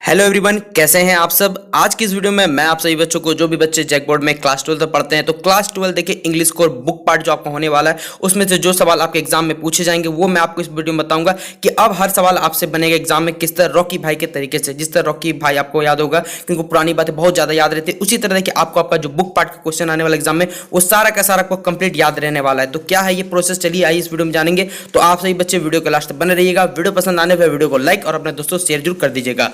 Hello everyone, कैसे हैं आप सब। आज की इस वीडियो में मैं आप सभी बच्चों को, जो भी बच्चे जैक बोर्ड में क्लास 12 तक पढ़ते हैं, तो क्लास 12 देखिए इंग्लिश कोर बुक पार्ट जो आपका होने वाला है, उसमें से जो सवाल आपके एग्जाम में पूछे जाएंगे वो मैं आपको इस वीडियो में बताऊंगा कि अब हर सवाल आपसे बनेगा एग्जाम में किस तरह रॉकी भाई के तरीके से। जिस तरह रॉकी भाई आपको याद होगा, क्योंकि पुरानी बातें बहुत ज्यादा याद रहती है, उसी तरह देखिए आपको आपका जो बुक पार्ट का क्वेश्चन आने वाला एग्जाम में वो सारा का सारा आपको कंप्लीट याद रहने वाला है। तो क्या है ये प्रोसेस, चलिए आइए इस वीडियो में जानेंगे। तो आप सभी बच्चे वीडियो के लास्ट तक बने रहिएगा। वीडियो पसंद आने पर वीडियो को लाइक और अपने दोस्तों शेयर जरूर कर दीजिएगा।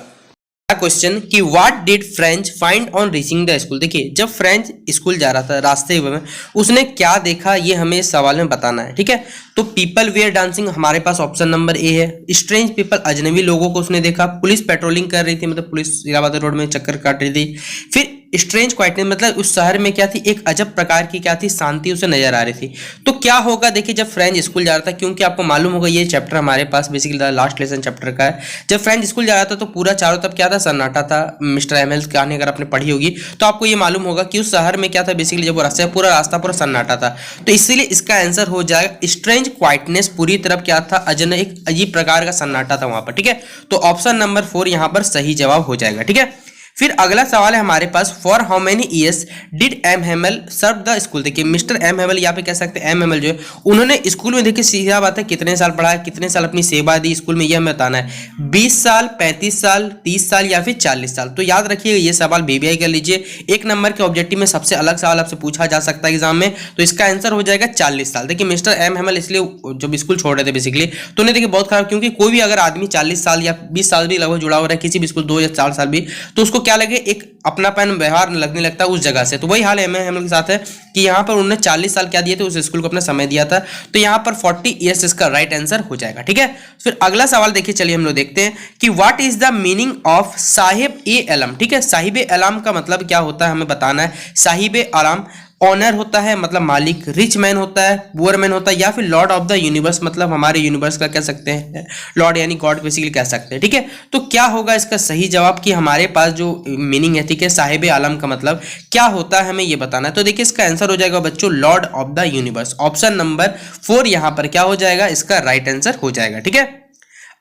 क्वेश्चन कि what did French find on reaching the school. देखिए जब फ्रेंच स्कूल जा रहा था रास्ते में उसने क्या देखा, ये हमें इस सवाल में बताना है। ठीक है, तो पीपल वेयर डांसिंग हमारे पास ऑप्शन नंबर ए है। स्ट्रेंज पीपल, अजनबी लोगों को उसने देखा। पुलिस पेट्रोलिंग कर रही थी, मतलब पुलिस इलाहाबाद रोड में चक्कर काट रही थी। फिर स्ट्रेंज क्वाइटनेस, मतलब उस शहर में क्या थी, एक अजब प्रकार की क्या थी, शांति उसे नजर आ रही थी। तो क्या होगा, देखिए जब फ्रेंच स्कूल जा रहा था, क्योंकि आपको मालूम होगा ये चैप्टर हमारे पास बेसिकली लास्ट लेसन चैप्टर का है। जब फ्रेंच स्कूल जा रहा था तो पूरा चारों तरफ क्या था, सन्नाटा था। मिस्टर एमएल की कहानी अगर आपने पढ़ी होगी तो आपको ये मालूम होगा कि उस शहर में क्या था, बेसिकली जब वो रास्ता पूरा सन्नाटा था। तो इसीलिए इसका आंसर हो जाएगा स्ट्रेंज क्वाइटनेस। पूरी तरफ क्या था, एक अजीब प्रकार का सन्नाटा था वहां पर। ठीक है, तो ऑप्शन नंबर 4 यहां पर सही जवाब हो जाएगा। ठीक है, फिर अगला सवाल है हमारे पास, for how many years did M Hamel serve the school. देखिए मिस्टर एम हेमल, यहाँ पे कह सकते हैं एम हेमल जो है उन्होंने स्कूल में, देखिए सीधा बात है, कितने साल पढ़ा है, कितने साल अपनी सेवा दी स्कूल में, यह हमें बताना है। 20 साल, 35 साल, 30 साल या फिर 40 साल। तो याद रखिएगा ये सवाल बीबीआई कर लीजिए। 1 नंबर के ऑब्जेक्टिव में सबसे अलग सवाल आपसे पूछा जा सकता है एग्जाम में, तो इसका आंसर हो जाएगा 40 साल। देखिए मिस्टर एम हेमल इसलिए जब स्कूल छोड़ रहे थे बेसिकली, तो उन्हें देखिए बहुत खराब, क्योंकि कोई भी अगर आदमी 40 साल या 20 साल भी लगभग जुड़ा हो रहा है किसी भी स्कूल, 2 या 4 साल भी, तो उसको क्या लगे, एक अपनापन व्यवहार लगने लगता है उस जगह से। तो वही हाल एम हेमल के साथ है कि यहाँ पर उन्होंने 40 साल क्या दिए थे, उस स्कूल को अपना समय दिया था। तो यहाँ पर 40 ईयर्स इसका राइट आंसर हो जाएगा। ठीक है, फिर अगला सवाल देखिए, चलिए हम लोग देखते हैं कि what is the meaning of Saheb e Alam. ठीक है, साहिब ए आलम का मतलब क्या होता है हमें बताना है। साहिब ए आलम ऑनर होता है, मतलब मालिक। रिच मैन होता है, पुअर मैन होता है, या फिर लॉर्ड ऑफ द यूनिवर्स, मतलब हमारे यूनिवर्स का कह सकते हैं लॉर्ड, यानी गॉड बेसिकली कह सकते हैं। ठीक है, तो क्या होगा इसका सही जवाब, कि हमारे पास जो मीनिंग है, ठीक है, साहिब आलम का मतलब क्या होता है हमें ये बताना है। तो देखिए इसका आंसर हो जाएगा बच्चों Lord of the universe. Option number 4 यहां पर क्या हो जाएगा, इसका राइट आंसर हो जाएगा। ठीक है,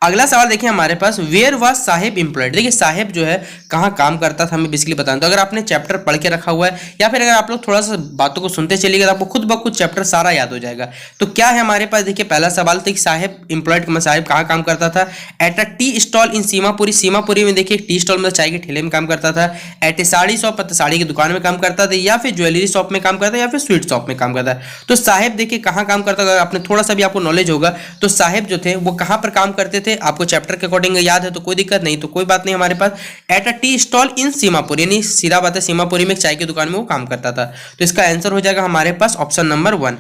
अगला सवाल देखिए हमारे पास, वेयर वाज साहिब एम्प्लॉयड। देखिए साहिब जो है कहाँ काम करता था हमें बेसिकली बताना। तो अगर आपने चैप्टर पढ़ के रखा हुआ है, या फिर अगर आप लोग थोड़ा सा बातों को सुनते चलिएगा, तो आपको खुद ब खुद चैप्टर सारा याद हो जाएगा। तो क्या है हमारे पास, देखिए पहला सवाल था कि साहिब एम्प्लॉयड में साहिब कहाँ काम करता था। एट अ टी स्टॉल इन सीमापुरी। सीमापुरी में देखिए टी स्टॉल, मतलब चाय के ठेले में काम करता था। एट ए साड़ी शॉप, साड़ी की दुकान में काम करता था, या फिर ज्वेलरी शॉप में काम करता था, या फिर स्वीट शॉप में काम करता है। तो साहिब देखिए कहाँ काम करता था, अगर आपने थोड़ा सा भी आपको नॉलेज होगा तो साहिब जो थे वो कहाँ पर काम करते थे, आपको चैप्टर के अकॉर्डिंग याद है तो कोई दिक्कत नहीं, तो कोई बात नहीं। हमारे पास एट अ टी स्टॉल इन सीमापुर, यानी सीधा बात है सीमापुरी में चाय की दुकान में वो काम करता था। तो इसका आंसर हो जाएगा हमारे पास ऑप्शन नंबर 1।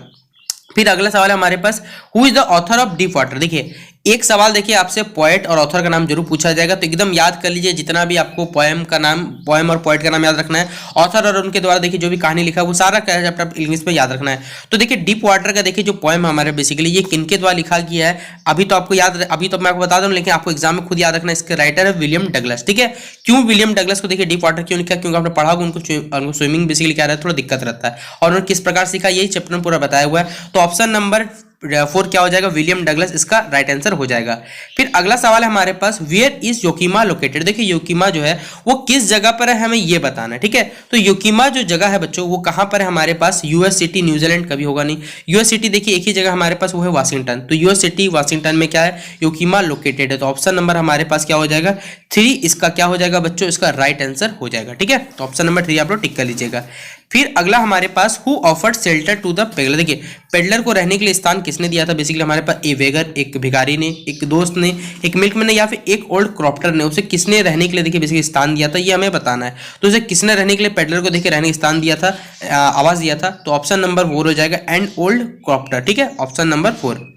फिर अगला सवाल है हमारे पास, who is the author of deep water. देखिए एक सवाल देखिए आपसे पोएट और ऑथर का नाम जरूर पूछा जाएगा, तो एकदम याद कर लीजिए जितना भी आपको पोएम का नाम, पोएम और पोएट का नाम याद रखना है। ऑथर और उनके द्वारा देखिए जो भी कहानी लिखा है वो सारा चैप्टर इंग्लिश में याद रखना है। तो देखिए डीप वाटर का देखिए जो पोएम हमारे बेसिकली ये किनके द्वारा लिखा गया है, अभी तो आपको याद, अभी तो मैं आपको बता दूं, लेकिन आपको एग्जाम में खुद याद रखना है। इसके राइटर है विलियम डगलस। ठीक है, क्यों विलियम डगलस को देखिए डीप वाटर क्यों लिखा, क्योंकि आपने पढ़ा होगा उनको स्विमिंग बेसिकली क्या रहता है, थोड़ा दिक्कत रहता है, और उन्होंने किस प्रकार सीखा यही चैप्टर में पूरा बताया हुआ है। तो ऑप्शन नंबर 4 क्या हो जाएगा, विलियम डगलस, इसका राइट आंसर हो जाएगा। फिर अगला सवाल है हमारे पास, वेयर इज योकीमा लोकेटेड। देखिए योकीमा जो है वो किस जगह पर है हमें ये बताना है। ठीक है, तो योकीमा जो जगह है बच्चों वो कहां पर है हमारे पास, यूएस सिटी, न्यूजीलैंड कभी होगा नहीं। यूएस सिटी देखिए एक ही जगह हमारे पास, वो है वाशिंगटन। तो यूएस सिटी वाशिंगटन में क्या है, योकीमा लोकेटेड है। तो ऑप्शन नंबर हमारे पास क्या हो जाएगा 3, इसका क्या हो जाएगा बच्चों, इसका राइट आंसर हो जाएगा। ठीक है, तो ऑप्शन नंबर 3 आप लोग टिक कर लीजिएगा। फिर अगला हमारे पास, who offered shelter to the peddler. देखिए पेडलर को रहने के लिए स्थान किसने दिया था, बेसिकली हमारे पास ए वेगर, एक भिखारी ने, एक दोस्त ने, एक मिल्कमैन ने, या फिर एक ओल्ड क्रॉप्टर ने, उसे किसने रहने के लिए देखिए बेसिकली स्थान दिया था ये हमें बताना है। तो उसे किसने रहने के लिए, पेडलर को देखिए रहने का स्थान दिया था, आवास दिया था। तो ऑप्शन नंबर 4 हो जाएगा एंड ओल्ड क्रॉप्टर। ठीक है, ऑप्शन नंबर 4।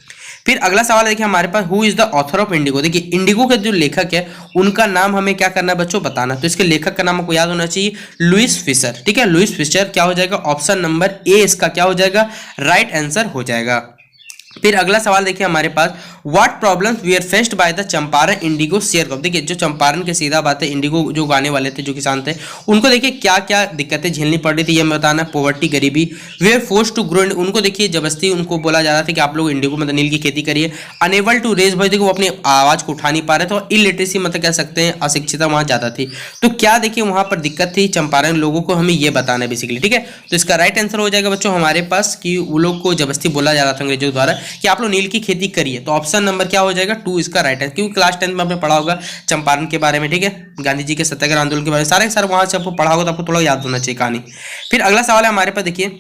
फिर अगला सवाल देखिए हमारे पास, who is the author of indigo. देखिए इंडिगो के जो लेखक है उनका नाम हमें क्या करना है बच्चों, बताना। तो इसके लेखक का नाम आपको याद होना चाहिए, लुइस फिशर। ठीक है, लुइस फिशर क्या हो जाएगा, ऑप्शन नंबर ए इसका क्या हो जाएगा, राइट आंसर हो जाएगा। फिर अगला सवाल देखिए हमारे पास, what problems we are faced by the Champaran indigo share crop. देखिए जो चंपारण के सीधा बात है, इंडिगो जो उगाने वाले थे, जो किसान थे, उनको देखिए क्या क्या दिक्कतें झेलनी पड़ रही थी, ये हमें बताना है। पॉवर्टी, गरीबी, वे आर फोर्स्ड टू ग्रो, उनको देखिए जबरदस्ती उनको बोला जा रहा था कि आप लोग इंडिगो मतलब नील की खेती करिए। अनेबल टू रेज वॉइस, देखिए वो अपनी आवाज को उठा नहीं पा रहे थे। और इलिटरेसी मतलब कह सकते हैं अशिक्षिता वहां ज्यादा थी। तो क्या देखिए वहां पर दिक्कत थी चंपारण लोगों को, हमें ये बताना है बेसिकली, ठीक है। तो इसका राइट आंसर हो जाएगा बच्चों हमारे पास कि वो लोग को जबरदस्ती बोला जा रहा था अंग्रेजों द्वारा कि आप लोग नील की खेती करिए। तो ऑप्शन नंबर क्या हो जाएगा 2 इसका राइट है, क्योंकि क्लास 10 में आपने पढ़ा होगा चंपारण के बारे में, ठीक है, गांधी जी के सत्याग्रह आंदोलन के बारे में, सारे वहां से आपको पढ़ा होगा, तो आपको थोड़ा याद होना चाहिए कहानी। फिर अगला सवाल है हमारे पास, देखिए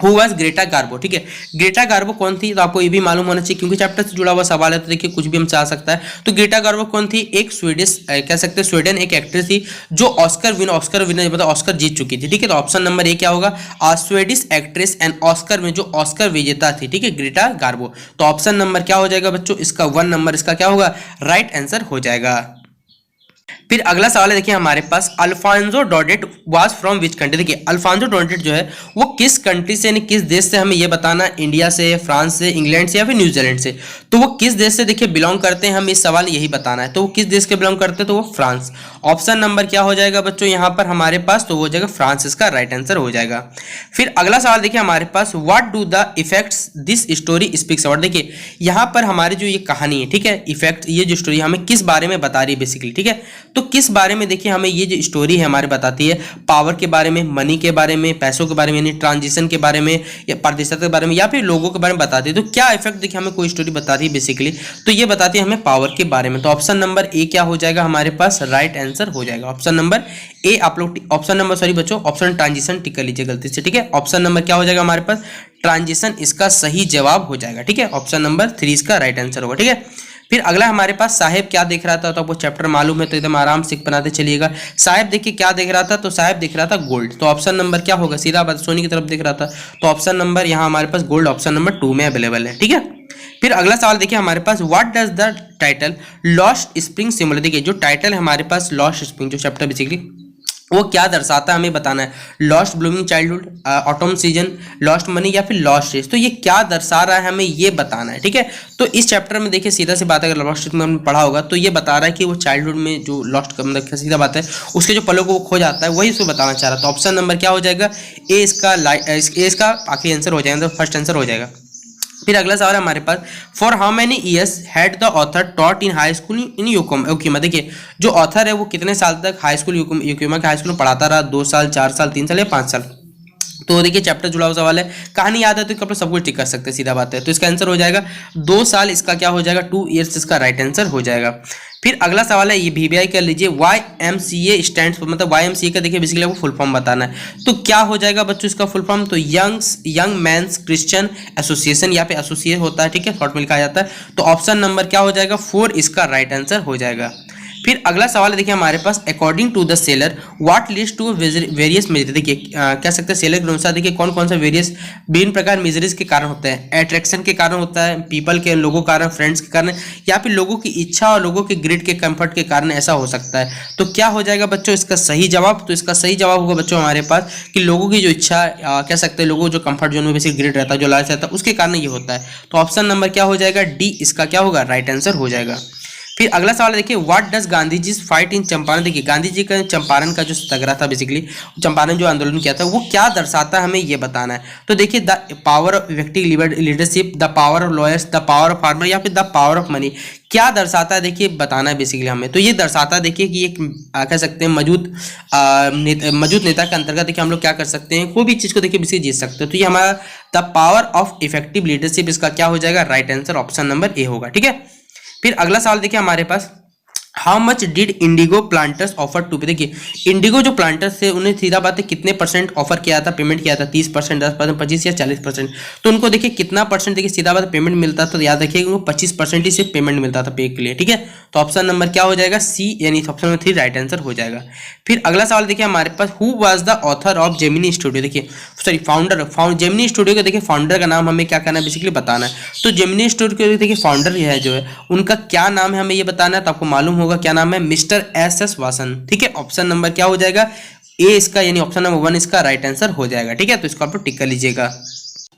हु वाज ग्रेटा गार्बो, ठीक है। ग्रेटा गार्बो कौन थी, तो आपको ये भी मालूम होना चाहिए क्योंकि चैप्टर से जुड़ा हुआ सवाल है, तो देखिए कुछ भी हमसे आ सकता है। तो ग्रेटा गार्बो कौन थी, एक स्वीडिश कह सकते हैं स्वीडन एक एक्ट्रेस थी जो ऑस्कर विनर मतलब ऑस्कर जीत चुकी थी, ठीक है। तो ऑप्शन नंबर ए क्या होगा, स्वीडिश एक्ट्रेस एंड ऑस्कर में जो ऑस्कर विजेता थी, ठीक है, ग्रेटा गार्बो। तो ऑप्शन नंबर क्या हो जाएगा बच्चों, इसका 1 नंबर इसका क्या होगा, राइट आंसर हो जाएगा। फिर अगला सवाल है देखिए हमारे पास, Alphonse Daudet was from which country. देखिए अल्फांसो डोडेट जो है वो किस कंट्री से यानी किस देश से, हमें ये बताना, इंडिया से, फ्रांस से, इंग्लैंड से या फिर न्यूजीलैंड से। तो वो किस देश से देखिए बिलोंग करते हैं, हमें इस सवाल यही बताना है। तो वो किस देश के बिलोंग करते हैं, तो वो फ्रांस। ऑप्शन नंबर क्या हो जाएगा बच्चों यहाँ पर हमारे पास, तो वो हो जाएगा फ्रांस, इसका राइट आंसर हो जाएगा। फिर अगला सवाल देखिए हमारे पास, what do the effects this story speaks about. देखिए यहाँ पर हमारी जो ये कहानी है, ठीक है, इफेक्ट, ये जो स्टोरी हमें किस बारे में बता रही है बेसिकली, ठीक है। तो किस बारे में देखिए हमें ये जो स्टोरी है हमारे बताती है, पावर के बारे में, मनी के बारे में, पैसों के बारे में, यानी ट्रांजिशन के बारे में या प्रतिशत के बारे में या फिर लोगों के बारे में बताती है। तो क्या इफेक्ट देखिए हमें कोई स्टोरी बताती है बेसिकली, तो ये बताती है हमें पावर के बारे में। तो ऑप्शन नंबर ए क्या हो जाएगा हमारे पास, राइट आंसर हो जाएगा। ऑप्शन नंबर ए आप लोग, ऑप्शन नंबर सॉरी बच्चों, ऑप्शन ट्रांजिशन टिक कर लीजिए गलती से, ठीक है। ऑप्शन नंबर क्या हो जाएगा हमारे पास, ट्रांजिशन इसका सही जवाब हो जाएगा, ठीक है। ऑप्शन नंबर 3 इसका राइट आंसर होगा, ठीक है। फिर अगला हमारे पास, साहेब क्या देख रहा था, तो आपको चैप्टर मालूम है तो एकदम आराम से बनाते चलिएगा। साहेब देखिए क्या देख रहा था, तो साहेब देख रहा था गोल्ड। तो ऑप्शन नंबर क्या होगा, सीधा बात सोने की तरफ देख रहा था। तो ऑप्शन नंबर यहाँ हमारे पास गोल्ड ऑप्शन नंबर 2 में अवेलेबल है, ठीक है। फिर अगला सवाल देखिए हमारे पास, what does the title lost spring symbol. देखिए जो टाइटल है हमारे पास लॉस्ट स्प्रिंग, जो चैप्टर बेसिकली वो क्या दर्शाता है हमें बताना है। Lost blooming childhood, autumn season, lost money या फिर लॉस्ट रेस। तो ये क्या दर्शा रहा है हमें ये बताना है, ठीक है। तो इस चैप्टर में देखिए सीधा सी बात है, अगर लॉस्ट में हमने पढ़ा होगा तो ये बता रहा है कि वो चाइल्डहुड में जो लॉस्ट मतलब सीधा बात है उसके जो पलों को वो खो जाता है, वही उसको बताना चाह रहा है। तो ऑप्शन नंबर क्या हो जाएगा, ए इसका आखिरी आंसर हो जाएगा, तो फर्स्ट आंसर हो जाएगा। फिर अगला सवाल है हमारे पास, for how many years had the author taught in high school in Yokohama. देखिए जो ऑथर है वो कितने साल तक हाई स्कूल योकोमा के हाई स्कूल में पढ़ाता रहा, 2 साल, 4 साल, 3 साल या 5 साल। तो देखिए चैप्टर जुड़ा हुआ सवाल है, कहानी याद है तो आप लोग सब कुछ टिक कर सकते हैं, सीधा बात है। तो इसका आंसर हो जाएगा 2 साल, इसका क्या हो जाएगा 2 ईयर्स, इसका राइट आंसर हो जाएगा। फिर अगला सवाल है, ये VBI कर लीजिए, YMCA स्टैंड फॉर, मतलब YMCA का देखिए बेसिकली आपको फुल फॉर्म बताना है। तो क्या हो जाएगा बच्चों इसका फुल फॉर्म, तो यंग मैंस क्रिश्चियन एसोसिएशन, या पे एसोसिएट होता है, ठीक है, शॉर्ट में लिखा जाता है। तो ऑप्शन नंबर क्या हो जाएगा 4 इसका राइट आंसर हो जाएगा। फिर अगला सवाल है देखिए हमारे पास, according to the seller what leads to various measure. देखिए कह सकते हैं सेलर के अनुसार देखिए कौन कौन सा वेरियस विभिन्न प्रकार मेजर्स के कारण होते हैं। अट्रैक्शन के कारण होता है, पीपल के लोगों के कारण, फ्रेंड्स के कारण, या फिर लोगों की इच्छा और लोगों के ग्रिड के कंफर्ट के कारण ऐसा हो सकता है। तो क्या हो जाएगा बच्चों इसका सही जवाब, तो इसका सही जवाब होगा बच्चों हमारे पास कि लोगों की जो इच्छा कह सकते हैं, लोगों जो कंफर्ट जोन में बेसिक ग्रिड रहता है, जो लालच रहता है, उसके कारण ये होता है। तो ऑप्शन नंबर क्या हो जाएगा, डी इसका क्या होगा राइट आंसर हो जाएगा। फिर अगला सवाल देखिए, what does Gandhi ji fight in Champaran. देखिए गांधी जी का चंपारण का जो सत्याग्रह था बेसिकली, चंपारण जो आंदोलन किया था, वो क्या दर्शाता है हमें ये बताना है। तो देखिए the power of effective leadership, the power of lawyers, the power of farmer या फिर द पावर ऑफ मनी, क्या दर्शाता है देखिए बताना है बेसिकली हमें। तो ये दर्शाता है देखिए कि एक कह सकते हैं मौजूद नेता के अंतर्गत देखिए हम लोग क्या कर सकते हैं, कोई भी चीज़ को देखिए बेसिकली जीत सकते हैं। तो ये हमारा the power of effective leadership, इसका क्या हो जाएगा right answer option number A होगा, ठीक है। फिर अगला सवाल देखिए हमारे पास, how much did indigo planters offer to pay. देखिए इंडिगो जो प्लांटर्स थे उन्हें सीधा बात है कितने परसेंट ऑफर किया था, पेमेंट किया था, 30%, 10%, 25 या 40%। तो उनको देखिए कितना परसेंट देखिए सीधा बात पेमेंट मिलता था, तो याद रखिए उनको 25% ही सिर्फ पेमेंट मिलता था पे के लिए, ठीक है। तो ऑप्शन नंबर क्या हो जाएगा सी, यानी ऑप्शन नंबर 3 राइट आंसर हो जाएगा। फिर अगला सवाल देखिए हमारे पास, who was the author of Gemini studio. देखिए सॉरी फाउंडर जेमिनी स्टूडियो का देखिए फाउंडर का नाम हमें क्या करना है बेसिकली बताना है। तो जेमिनी स्टूडियो के देखिए फाउंडर है जो है उनका क्या नाम है हमें ये बताना है। तो आपको मालूम होगा क्या नाम है, मिस्टर SS वासन, ठीक है। ऑप्शन नंबर क्या हो जाएगा ए इसका, यानी ऑप्शन नंबर 1 इसका राइट आंसर हो जाएगा, ठीक है। तो इसको आप लोग टिक कर लीजिएगा।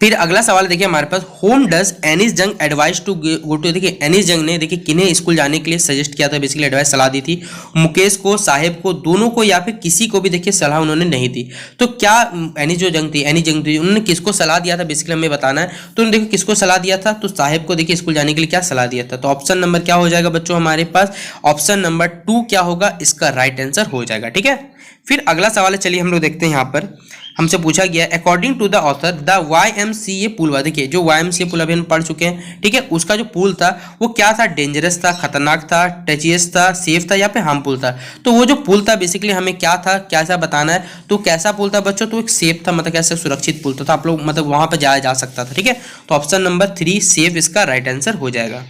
फिर अगला सवाल देखिए हमारे पास, होम डज एनिस जंग एडवाइस टू गो टू, देखिए एनिस जंग ने देखिए किन्हें स्कूल जाने के लिए सजेस्ट किया था, बेसिकली एडवाइस सलाह दी थी, मुकेश को, साहिब को, दोनों को, या फिर किसी को भी देखिए सलाह उन्होंने नहीं दी। तो क्या एनिस जंग थी उन्होंने किसको सलाह दिया था, बेसिकली हमें बताना है। तो उन्होंने देखिए किसको सलाह दिया था, तो साहिब को देखिए स्कूल जाने के लिए क्या सलाह दिया था। तो ऑप्शन नंबर क्या हो जाएगा बच्चों हमारे पास, ऑप्शन नंबर 2 क्या होगा, इसका राइट आंसर हो जाएगा। ठीक है, फिर अगला सवाल है, चलिए हम लोग देखते हैं। यहाँ पर हमसे पूछा गया, according to the author the YMCA pool हुआ, देखिए जो YMCA पुल अभी हम पढ़ चुके हैं, ठीक है, उसका जो पुल था वो क्या था, डेंजरस था, खतरनाक था, टचियस था, सेफ था, या फिर हार्मफुल था। तो वो जो पुल था बेसिकली हमें क्या था, कैसा बताना है। तो कैसा पुल था बच्चों, तो एक सेफ था, मतलब कैसे सुरक्षित पुल था, तो आप लोग मतलब वहां पर जाया जा सकता था। ठीक है, तो ऑप्शन नंबर 3 सेफ इसका राइट आंसर हो जाएगा।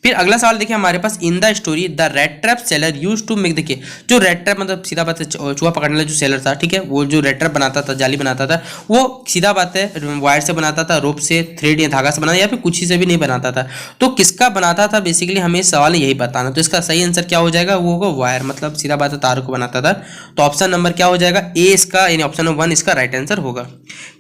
फिर अगला सवाल देखिए हमारे पास, in the story the rat trap seller use to make, देखिए जो रेड ट्रैप मतलब सीधा बात है चूहा पकड़ने वाला जो सेलर था, ठीक है, वो जो रेड ट्रैप बनाता था, जाली बनाता था, वो सीधा बात है वायर से बनाता था, रोप से, थ्रेड या धागा से बनाता, या फिर कुछ ही से भी नहीं बनाता था। तो किसका बनाता था, बेसिकली हमें सवाल यही बताना। तो इसका सही आंसर क्या हो जाएगा, वो होगा वायर, मतलब सीधा बात है तार को बनाता था। तो ऑप्शन नंबर क्या हो जाएगा, ए इसका, यानी ऑप्शन नंबर 1 इसका राइट आंसर होगा।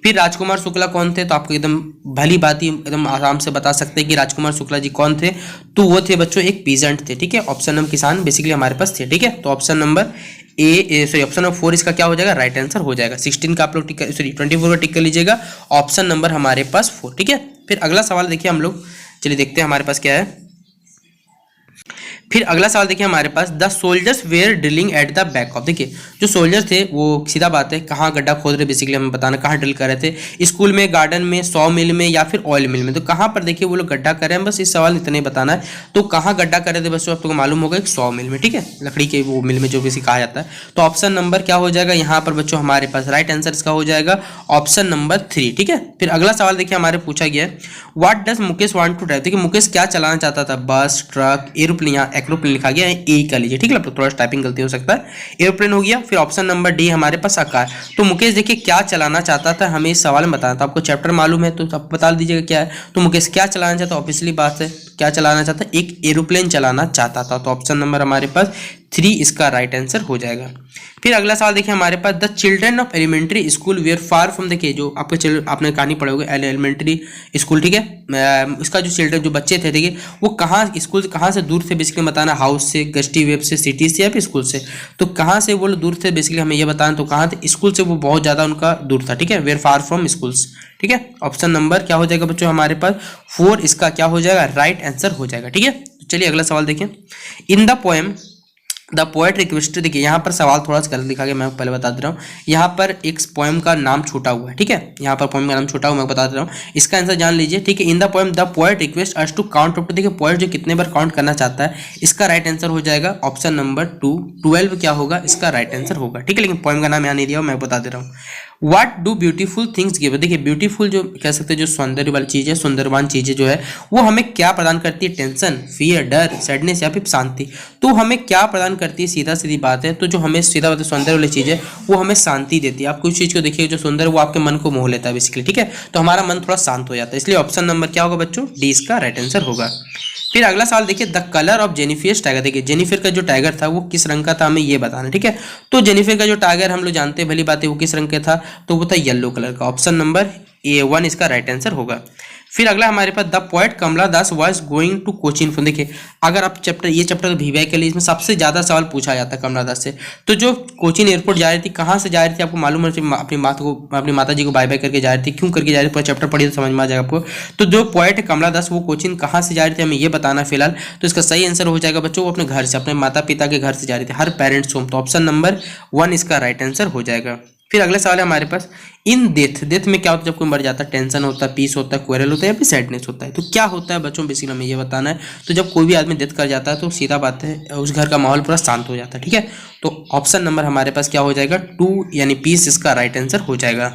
फिर राजकुमार शुक्ला कौन थे, तो आपको एकदम भली बात ही एकदम आराम से बता सकते हैं कि राजकुमार शुक्ला जी कौन थे। तो वो थे बच्चों एक पीजेंट थे। ठीक है, ऑप्शन नंबर किसान बेसिकली हमारे पास थे। ठीक है, तो ऑप्शन नंबर ऑप्शन नंबर 4 इसका क्या हो जाएगा, राइट आंसर हो जाएगा। 16 का आप लोग टिक, सॉरी 24 का टिक कर लीजिएगा, ऑप्शन नंबर हमारे पास 4। ठीक है, फिर अगला सवाल देखिए हम लोग, चलिए देखते हैं हमारे पास क्या है। फिर अगला सवाल देखिए हमारे पास, the soldiers were drilling at the back of, देखिए जो सोल्जर्स थे वो सीधा बात है कहाँ गड्ढा खोद रहे, बेसिकली हमें बताना कहाँ ड्रिल कर रहे थे, स्कूल में, गार्डन में, सॉ मिल में, या फिर ऑयल मिल में। तो कहाँ पर देखिए वो लोग गड्ढा कर रहे हैं, बस इस सवाल इतना ही बताना है। तो कहाँ गड्ढा कर रहे थे बच्चों आपको मालूम होगा, एक सॉ मिल में। ठीक है, लकड़ी के वो मिल में जो बेसिक कहा जाता है। तो ऑप्शन नंबर क्या हो जाएगा यहाँ पर बच्चों हमारे पास, राइट आंसर इसका हो जाएगा ऑप्शन नंबर 3। ठीक है, फिर अगला सवाल देखिए हमारे पूछा गया है, what does Mukesh want to drive, देखिए मुकेश क्या चलाना चाहता था, बस, ट्रक, एरोप्लेन, यहाँ एक्रोप्लेन लिखा गया है, ए कर लीजिए। ठीक है, थोड़ा टाइपिंग गलती हो सकता है, एरोप्लेन हो गया। फिर ऑप्शन नंबर डी हमारे पास आकार। तो मुकेश देखिए क्या चलाना चाहता था, हमें इस सवाल में बताना था। आपको चैप्टर मालूम है तो आप बता दीजिएगा क्या है। तो मुकेश क्या चलाना चाहता, ऑब्वियसली बात है क्या चलाना चाहता, एक एरोप्लेन चलाना चाहता था। तो ऑप्शन नंबर हमारे पास 3 इसका राइट आंसर हो जाएगा। फिर अगला सवाल देखिए हमारे पास, the children of elementary school were far from, देखिए जो आपने कहानी पढ़े होगे एलिमेंट्री स्कूल। ठीक है, इसका जो चिल्ड्रन जो बच्चे थे देखिए वो कहाँ स्कूल कहाँ से दूर थे, बेसिकली बताना, हाउस से, गस्टी वेब से, सिटी से, या फिर स्कूल से। तो कहाँ से वो लोग दूर थे बेसिकली हमें ये बताना। तो कहाँ थे, स्कूल से वो बहुत ज़्यादा उनका दूर था। ठीक है, वेयर फार फ्रॉम स्कूल्स। ठीक है, ऑप्शन नंबर क्या हो जाएगा बच्चों हमारे पास 4 इसका क्या हो जाएगा, राइट आंसर हो जाएगा। ठीक है, तो चलिए अगला सवाल देखें, इन the poem the poet requested, देखिए यहाँ पर सवाल थोड़ा सा गलत लिखा गया, मैं पहले बता दे रहा हूँ। यहाँ पर एक पोएम का नाम छूटा हुआ है। ठीक है, यहाँ पर पोएम का नाम छूटा हुआ मैं बता दे रहा हूँ, इसका आंसर जान लीजिए। ठीक है, in the poem the poet request us to count up to, देखिए पोएट जो कितने बार काउंट करना चाहता है, इसका राइट आंसर हो जाएगा ऑप्शन नंबर 2, 12 क्या होगा, इसका राइट आंसर होगा। ठीक है, लेकिन पोएम का नाम यहाँ नहीं दिया मैं बता दे रहा हूँ। What do beautiful things give, देखिए ब्यूटीफुल जो कह सकते हैं जो सौंदर्य वाली चीज़ है, सुंदरवान चीज़ें जो है वो हमें क्या प्रदान करती है, टेंशन, फियर, डर, सैडनेस, या फिर शांति। तो हमें क्या प्रदान करती है, सीधा सीधी बात है। तो जो हमें सीधा बात है सौंदर्य वाली चीज़ है वो हमें शांति देती है। आप कुछ चीज़ को देखिए जो सुंदर वो आपके मन को मोह लेता है बेसिकली। ठीक है, तो हमारा मन थोड़ा शांत हो जाता है, इसलिए ऑप्शन नंबर क्या होगा बच्चों, डी इसका राइट आंसर होगा। फिर अगला सवाल देखिए, द कलर ऑफ जेनिफियर्स टाइगर, देखिए जेनिफियर का जो टाइगर था वो किस रंग का था हमें ये बताना। ठीक है, तो जेनिफियर का जो टाइगर हम लोग जानते हैं भली बात है वो किस रंग का था, तो वो था येलो कलर का। ऑप्शन नंबर A1 इसका राइट आंसर होगा। फिर अगला हमारे पास, the poet Kamala Das was going to Cochin from, देखिए अगर आप ये चैप्टर VVI के लिए इसमें सबसे ज़्यादा सवाल पूछा जाता है कमला दास से। तो जो कोचिन एयरपोर्ट जा रही थी, कहाँ से जा रही थी आपको मालूम है, अपनी माता जी को बाय बाय करके जा रही थी, क्यों करके जा रही थी, पूरा चैप्टर पढ़िए तो समझ में आ जाएगा आपको। तो जो पोएट है कमला दास वो कोचिन कहाँ से जा रही थी हमें ये बताना फिलहाल। तो इसका सही आंसर हो जाएगा बच्चों, वो अपने घर से, अपने माता पिता के घर से जा रही थी, हर पेरेंट्स होम। तो ऑप्शन नंबर 1 इसका राइट आंसर हो जाएगा। फिर अगला सवाल है हमारे पास, इन डेथ, डेथ में क्या होता है जब कोई मर जाता है, टेंशन होता है, पीस होता है, क्वेरल होता है, या फिर सैडनेस होता है। तो क्या होता है बच्चों बेसिकली हमें ये बताना है। तो जब कोई भी आदमी डेथ कर जाता है तो सीधा बात है उस घर का माहौल पूरा शांत हो जाता है। ठीक है, तो ऑप्शन नंबर हमारे पास क्या हो जाएगा 2 यानी पीस इसका राइट आंसर हो जाएगा।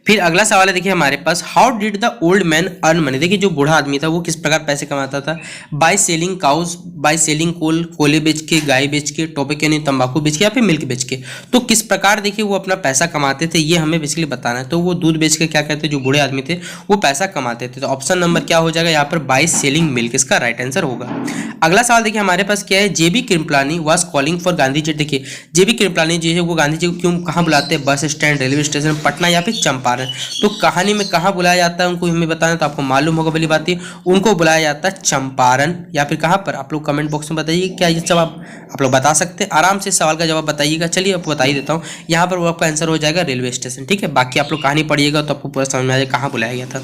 फिर अगला सवाल है देखिए हमारे पास, how did the old man earn money, देखिए जो बूढ़ा आदमी था वो किस प्रकार पैसे कमाता था, by selling cows, by selling coal, कोले बेच के, गाय बेच के, टोबैको यानी तंबाकू बेच के, या फिर मिल्क बेच के। तो किस प्रकार देखिए वो अपना पैसा कमाते थे ये हमें बेसिकली बताना है। तो वो दूध बेच के क्या कहते हैं, जो बूढ़े आदमी थे वो पैसा कमाते थे। तो ऑप्शन नंबर क्या हो जाएगा यहाँ पर, बाय सेलिंग मिल्क इसका राइट आंसर होगा। अगला सवाल देखिए हमारे पास क्या है, JB Kripalani was calling for Gandhi ji, देखिए JB कृपलानी जी है वो गांधी जी को क्यों कहाँ बुलाते हैं, bus stand, railway station, Patna, या फिर चंपारण। चंपारण। तो कहानी में कहाँ बुलाया जाता है उनको हमें बताना, तो आपको मालूम होगा भली बात है, उनको बुलाया जाता है चंपारण या फिर कहाँ पर। आप लोग कमेंट बॉक्स में बताइए क्या ये जवाब आप लोग बता सकते हैं, आराम से सवाल का जवाब बताइएगा। चलिए आपको बता ही देता हूँ, यहाँ पर वो आपका आंसर हो जाएगा रेलवे स्टेशन। ठीक है, बाकी आप लोग कहानी पढ़िएगा तो आपको पूरा समझ में आ जाएगा कहाँ बुलाया गया था।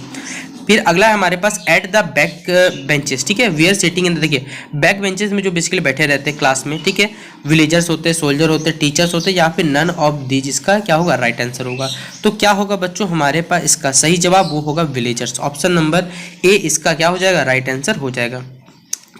फिर अगला है हमारे पास एट द बैक बेंचेस। ठीक है, वेयर सिटिंग इन, देखिए बैक बेंचेस में जो बेसिकली बैठे रहते हैं क्लास में, ठीक है, विलेजर्स होते हैं, सोल्जर होते हैं, टीचर्स होते हैं, या फिर नन ऑफ दीज, इसका क्या होगा राइट आंसर होगा। तो क्या होगा बच्चों हमारे पास इसका सही जवाब वो होगा विलेजर्स। ऑप्शन नंबर ए इसका क्या हो जाएगा राइट आंसर हो जाएगा।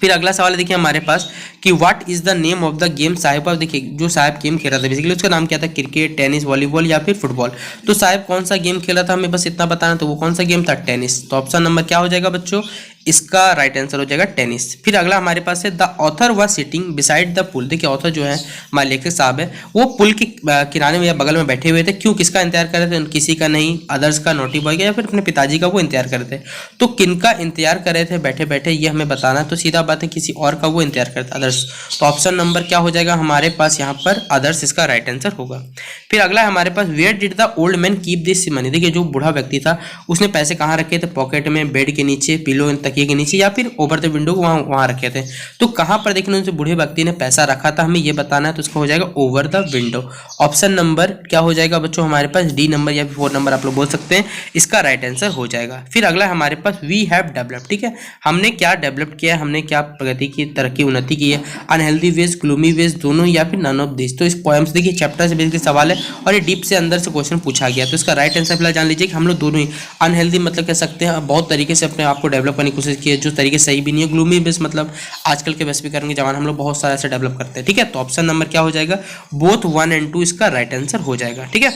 फिर अगला सवाल है देखिए हमारे पास कि what is the name of the game Sahib. अब देखिए जो साहिब गेम खेल रहा था बेसिकली उसका नाम क्या था, क्रिकेट, टेनिस, वॉलीबॉल या फिर फुटबॉल। तो साहिब कौन सा गेम खेला था हमें बस इतना बताना, तो वो कौन सा गेम था, टेनिस। तो ऑप्शन नंबर क्या हो जाएगा बच्चों, इसका राइट आंसर हो जाएगा टेनिस। फिर अगला हमारे पास है द ऑथर व सिटिंग बिसाइड द पुल। देखिए ऑथर जो है हमारे लेखक साहब है वो पुल के किनारे में या बगल में बैठे हुए थे। क्यों, किसका इंतजार कर रहे थे, किसी का नहीं, अदर्स का, नोटी बॉय का या फिर अपने पिताजी का वो इंतजार कर रहे थे। तो किनका इंतजार कर रहे थे बैठे बैठे ये हमें बताना, तो सीधा बात है किसी और का वो इंतजार करता है, अदर्स। तो ऑप्शन नंबर क्या हो जाएगा हमारे पास यहाँ पर अदर्स, इसका राइट आंसर होगा। फिर अगला है हमारे पास where did the old man keep this money. देखिए जो बूढ़ा व्यक्ति था उसने पैसे कहाँ रखे थे, पॉकेट में, बेड के नीचे, पिलो तकिए के नीचे या फिर ओवर द विंडो वहां रखे थे। तो कहां पर देखने उनसे बूढ़े व्यक्ति ने पैसा रखा था हमें ये बताना है, तो इसका हो जाएगा over the window. Option number क्या हो जाएगा बच्चों हमारे पास डी नंबर या फिर 4 नंबर आप लोग बोल सकते हैं, इसका राइट आंसर हो जाएगा। फिर अगला हमारे पास वी हैव डेवलप्ड। ठीक है, हमने क्या डेवलप किया है, हमने क्या प्रगति की, तरक्की, उन्नति की है, अनहेल्दी वेज, ग्लूमी वेज, दोनों या फिर नन ऑफ दिस। तो इस पोएम से देखिए चैप्टर से बेसिकली सवाल है और ये डीप से अंदर से क्वेश्चन पूछा गया। तो इसका राइट आंसर फिलहाल जान लीजिए कि हम लोग दोनों ही अनहेल्दी मतलब कह सकते हैं बहुत तरीके से अपने आप को डेवलप करने की कोशिश की है जो तरीके सही भी नहीं है, ग्लूमी बेस मतलब आजकल के बेस पे करेंगे जवान हम लोग बहुत सारा ऐसे डेवलप करते हैं। ठीक है, तो ऑप्शन नंबर क्या हो जाएगा, बोथ 1 और 2 इसका राइट आंसर हो जाएगा। ठीक है,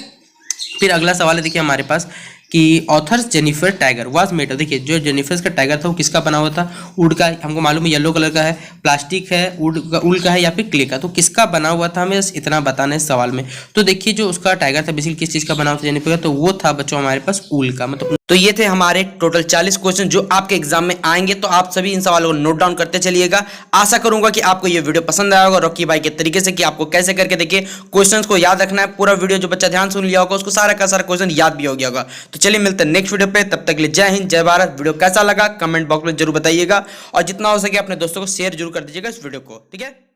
फिर अगला सवाल है देखिए हमारे पास कि authors Jennifer tiger was made. देखिए जो जेनिफर का टाइगर था वो किसका बना हुआ था, वुड का, हमको मालूम है येलो कलर का है, प्लास्टिक है, वुड का है या फिर क्ले का। तो किसका बना हुआ था हमें बस इतना बताना है इस सवाल में। तो देखिए जो उसका टाइगर था बेसिकली किस चीज का बना हुआ था जेनिफर का, तो वो था बच्चों हमारे पास वुल का। मतलब तो ये थे हमारे टोटल 40 क्वेश्चन जो आपके एग्जाम में आएंगे। तो आप सभी इन सवालों को नोट डाउन करते चलिएगा। आशा करूंगा कि आपको ये वीडियो पसंद आया होगा रॉकी भाई के तरीके से कि आपको कैसे करके देखिए क्वेश्चंस को याद रखना है। पूरा वीडियो जो बच्चा ध्यान सुन लिया होगा उसको सारा का सारा क्वेश्चन याद भी हो गया होगा। तो चलिए मिलते हैं नेक्स्ट वीडियो पे, तब तक के लिए जय हिंद जय भारत। वीडियो कैसा लगा कमेंट बॉक्स में जरूर बताइएगा और जितना हो सके अपने दोस्तों को शेयर जरूर कर दीजिएगा इस वीडियो को। ठीक है।